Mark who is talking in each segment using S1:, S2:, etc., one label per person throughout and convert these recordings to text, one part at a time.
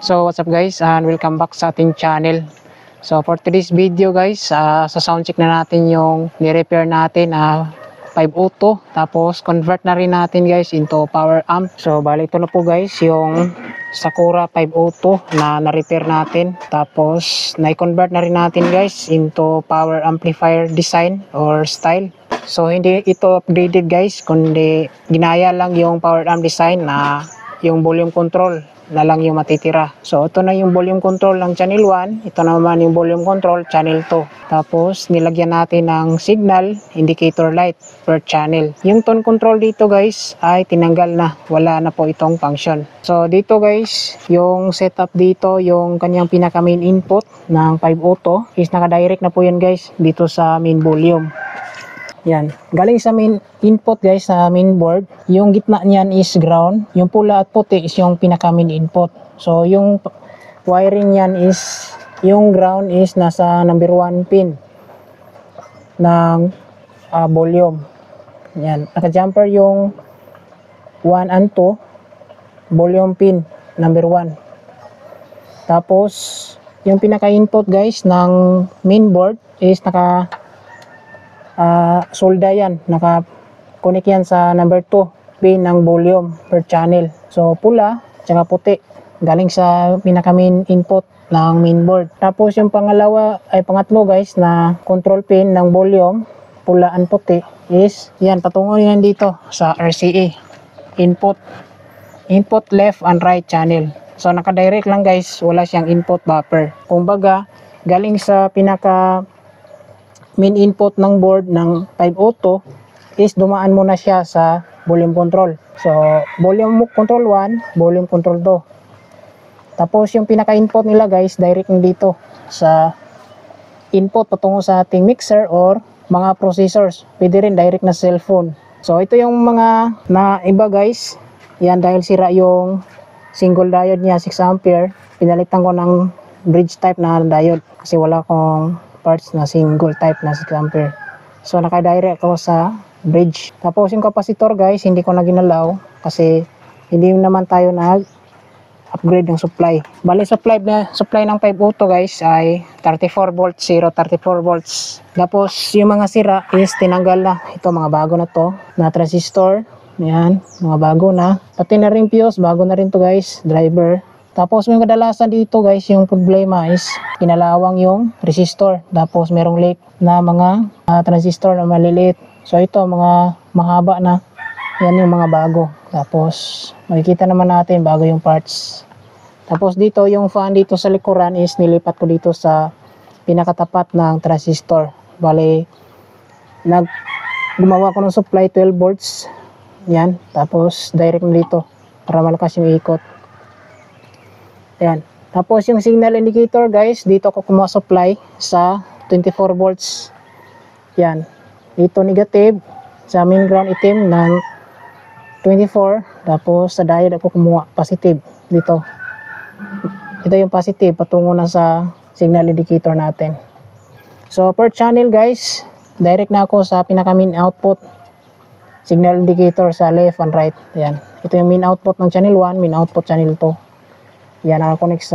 S1: So what's up guys, and welcome back sa ating channel. So for today's video guys, sa sound check na natin yung ni-repair natin 502, tapos convert na rin natin guys into power amp. So bali ito na po guys yung Sakura 502 na na-repair natin, tapos na-convert na rin natin guys into power amplifier design or style. So hindi ito upgraded guys, kundi ginaya lang yung power amp design na yung volume control na lang yung matitira. So ito na yung volume control ng channel 1, ito naman yung volume control channel 2. Tapos nilagyan natin ng signal indicator light per channel. Yung tone control dito guys ay tinanggal na, wala na po itong function. So dito guys, yung setup dito, yung kanyang pinaka main input ng 502 is naka-direct na po yan guys dito sa main volume. Yan, galing sa main input guys, sa main board. Yung gitna niyan is ground, yung pula at puti is yung pinaka main input. So yung wiring niyan is, yung ground is nasa number 1 pin ng volume. Yan, naka-jumper yung 1 and 2 volume pin number 1. Tapos yung pinaka input guys ng main board is naka solda yan, naka-connect yan sa number 2 pin ng volume per channel. So pula tsaka puti galing sa pinaka main input ng main board. Tapos yung pangatlo guys na control pin ng volume, pula and puti, is yan, patungo yan dito sa RCA input left and right channel. So naka-direct lang guys, wala siyang input buffer. Kumbaga galing sa pinaka main input ng board ng 502 is dumaan muna siya sa volume control. So volume control 1, volume control 2. Tapos yung pinaka input nila guys, direct dito sa input patungo sa ating mixer or mga processors. Pwede rin direct na cellphone. So ito yung mga na iba guys, yan, dahil sira yung single diode niya 6 ampere, pinalitan ko ng bridge type na diode kasi wala akong parts na single type na 6 ampere. So naka-direct ako sa bridge. Tapos yung capacitor guys, hindi ko na ginalaw kasi hindi naman tayo nag-upgrade ng supply. Bali supply ng 502 guys ay 34 volts, 34 volts. Tapos yung mga sira is tinanggal na. Ito mga bago na to, na transistor. Yan, mga bago na. Pati na rin fuse, bago na rin to guys, driver. Tapos may kadalasan dito guys, yung problema is kinalawang yung resistor. Tapos merong leak na mga transistor na maliliit. So ito mga mahaba na. Yan yung mga bago. Tapos makikita naman natin bago yung parts. Tapos dito yung fan dito sa likuran is nilipat ko dito sa pinakatapat ng transistor. Bale gumawa ko ng supply 12 volts. Yan. Tapos direct na dito para malakas yung ikot. Ayan. Tapos yung signal indicator guys, dito ako kumuha supply sa 24 volts. Yan. Dito negative, sa main ground itim ng 24. Tapos sa diode ako kumuha positive dito. Ito yung positive patungo na sa signal indicator natin. So per channel guys, direct na ako sa pinaka main output signal indicator sa left and right. Yan. Ito yung main output ng channel 1, main output channel 2. Yan, nakakonect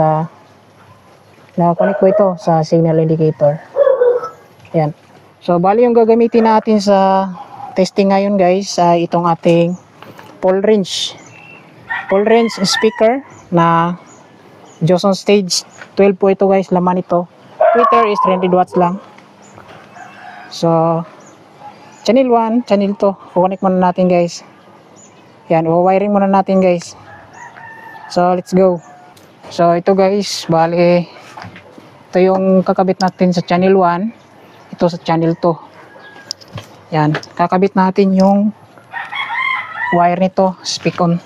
S1: ko ito sa signal indicator. Yan. So bali yung gagamitin natin sa testing ngayon guys ay itong ating full range speaker na Joson Stage 12 po ito guys, laman ito. Tweeter is 300 watts lang. So channel 1, channel 2, kukonek muna natin guys. Yan, wiring muna natin guys. So let's go. So ito guys, bali ito yung kakabit natin sa channel 1, ito sa channel 2. Yan, kakabit natin yung wire nito, speak on.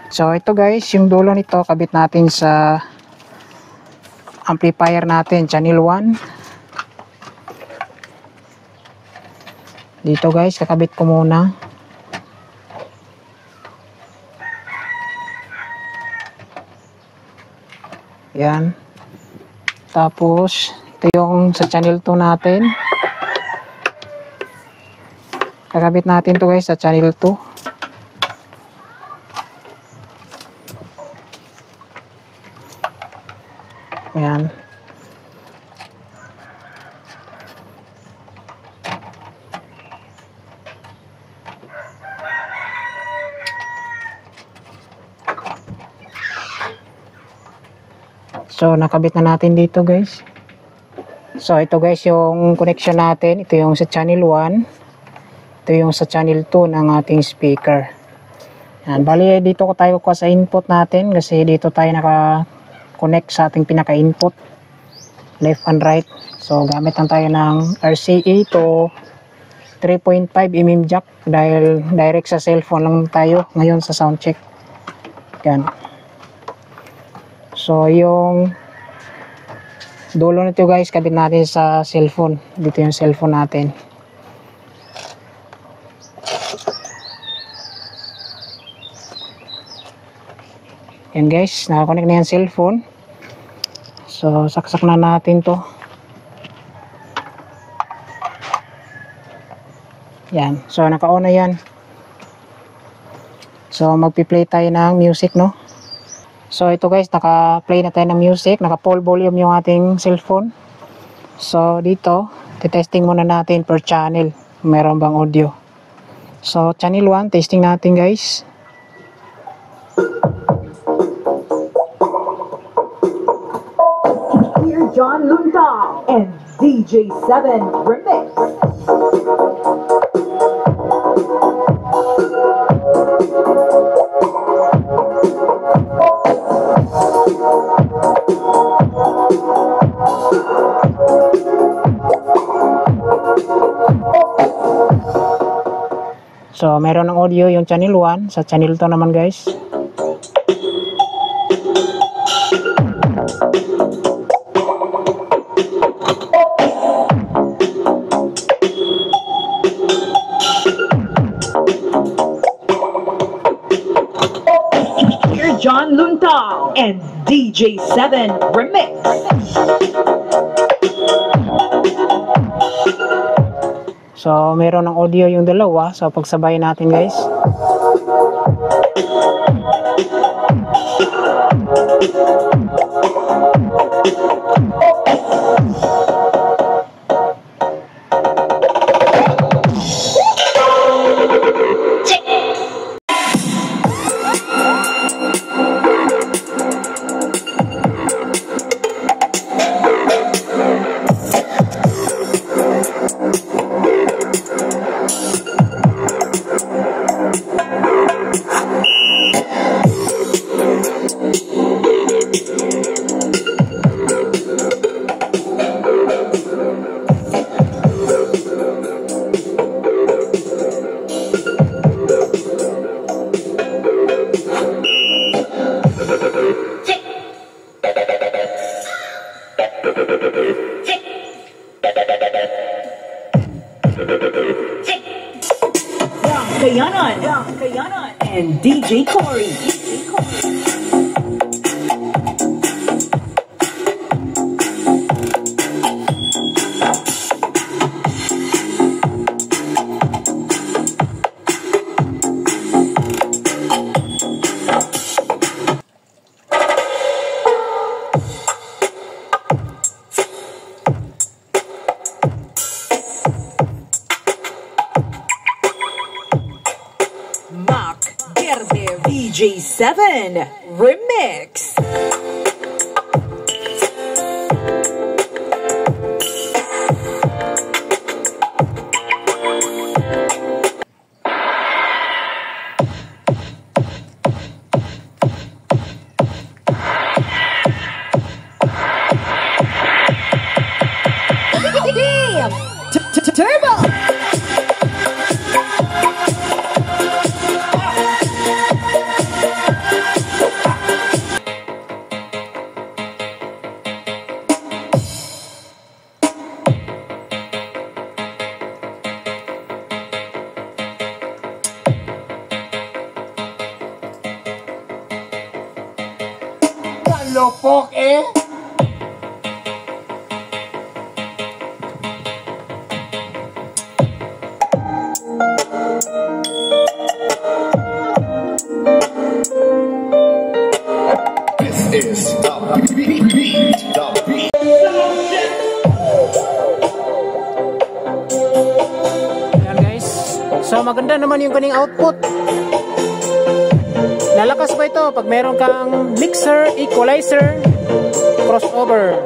S1: So ito guys, yung dulo nito kabit natin sa amplifier natin, channel 1. Dito guys, kakabit ko muna. Yan. Tapos ito yung sa channel 2 natin. Kakabit natin to guys sa channel 2. Ayan. So, nakabit na natin dito guys. So, ito guys yung connection natin. Ito yung sa channel 1. Ito yung sa channel 2 ng ating speaker. Yan. Bali, dito ko tayo kuha sa input natin kasi dito tayo naka-connect sa ating pinaka-input. Left and right. So, gamit lang tayo ng RCA to 3.5mm jack dahil direct sa cellphone lang tayo ngayon sa sound check. Yan. So, yung dulo nito guys, kabit natin sa cellphone. Dito yung cellphone natin. Yan guys, nakakonect na yung cellphone. So, saksak na natin to. Yan. So, naka-on na yan. So, magpi-play tayo ng music, no? So, ito guys, naka-play na tayo ng music. Naka-full volume yung ating cellphone. So, dito, testing muna natin per channel. Meron bang audio. So, channel 1, testing natin guys.
S2: Hear John Lundal and DJ7 Remix.
S1: So, meron ng audio yung channel 1. Sa channel 2 naman guys.
S2: Hear John Lundal and DJ7 Remix.
S1: So, meron ng audio yung dalawa. So, pagsabay natin guys.
S2: Kayanan and DJ Corey. DJ7 Remix. Damn! Turbo!
S3: Lopok eh. This
S4: is the beat. The beat.
S1: Ayan guys. So maganda naman yung kaning output. Lalakas pa ito pag meron kang mixer, equalizer, crossover.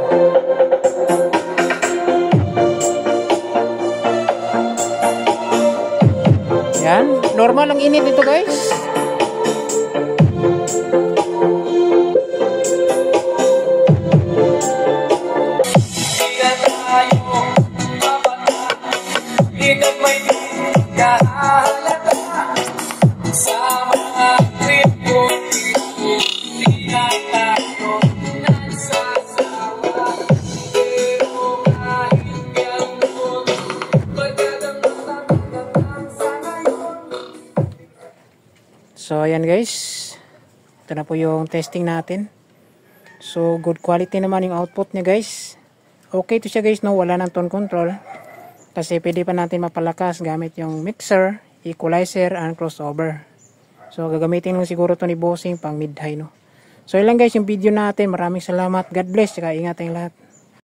S1: Yan, normal ang init ito guys. So ayan guys, ito na po yung testing natin. So good quality naman yung output niya guys. Okay to siya guys, no, wala ng tone control. Kasi pwede pa natin mapalakas gamit yung mixer, equalizer, and crossover. So gagamitin lang siguro to ni Bossing pang mid-high, no. So yun lang guys yung video natin. Maraming salamat. God bless. Tsaka ingat tayong lahat.